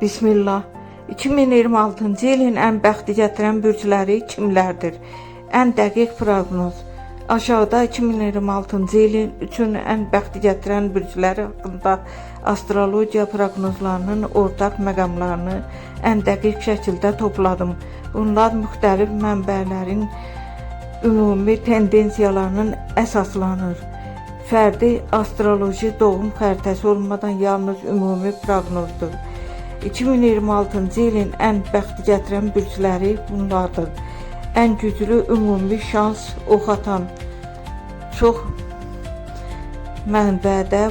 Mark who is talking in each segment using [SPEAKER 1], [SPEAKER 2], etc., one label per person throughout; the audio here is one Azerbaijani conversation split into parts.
[SPEAKER 1] Bismillah. 2026-cı ilin ən bəxti gətirən bürcləri kimlərdir? Ən dəqiq proqnoz. Aşağıda 2026-cı ilin üçün ən bəxti gətirən bürcləri haqqında astrologiya proqnozlarının ortaq məqamlarını ən dəqiq şəkildə topladım. Bunlar müxtəlif mənbələrin ümumi tendensiyalarının əsaslanır. Fərdi astroloji doğum xəritəsi olmadan yalnız ümumi proqnozdur. 2026-cı ilin ən bəxti gətirən bürcləri bunlardır. Ən güclü ümumi şans ox atan. Çox mənbədə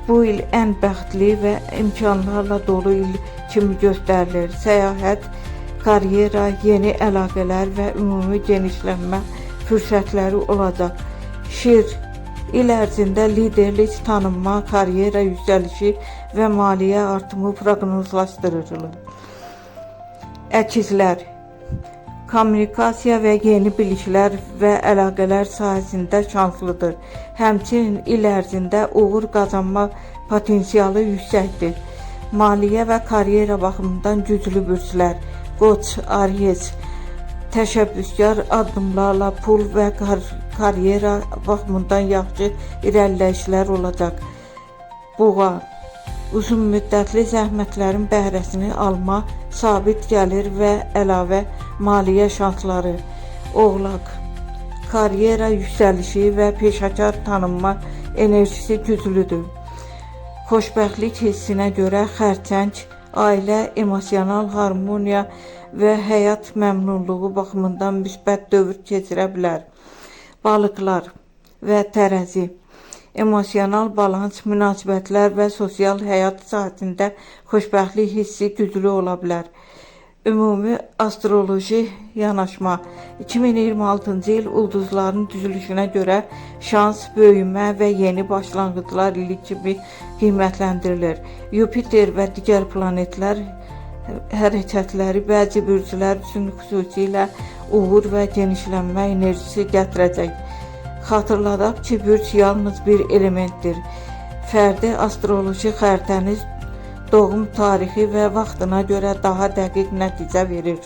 [SPEAKER 1] bu il ən bəxtli və imkanlarla dolu il kimi göstərilir. Səyahət, karyera, yeni əlaqələr və ümumi genişlənmə fürsətləri olacaq. Şir, il ərzində liderlik, tanınma, karyera yüksəlişi və maliyyə artımı proqnozlaşdırılır. Əkizlər, kommunikasiya və yeni biliklər və əlaqələr sahəsində şanslıdır. Həmçinin il ərzində uğur qazanma potensialı yüksəkdir. Maliyyə və karyera baxımından güclü bürclər. Qoç, Aries, təşəbbüskar addımlarla pul və karyera baxımından yaxşı irəliləyişlər olacaq. Boğa, uzun müddətli zəhmətlərin bəhrəsini alma, sabit gəlir və əlavə maliyyə şansları. Oğlaq, karyera yüksəlişi və peşəkar tanınma enerjisi güclüdür. Xoşbəxtlik hissinə görə xərçəng, ailə, emosional harmoniya və həyat məmnunluğu baxımından müsbət dövr keçirə bilər. Balıqlar və tərəzi, emosional balans, münasibətlər və sosial həyat sahəsində xoşbəxtlik hissi güclü ola bilər. Ümumi astroloji yanaşma. 2026-cı il ulduzların düzülüşünə görə şans, böyümə və yeni başlanğıclar ili kimi qiymətləndirilir. Yupiter və digər planetlər hərəkətləri bəzi bürclər üçün xüsusilə uğur və genişlənmə enerjisi gətirəcək. Xatırladaq ki, bürc yalnız bir elementdir. Fərdi astroloji xəritəniz doğum tarixi və vaxtına görə daha dəqiq nəticə verir.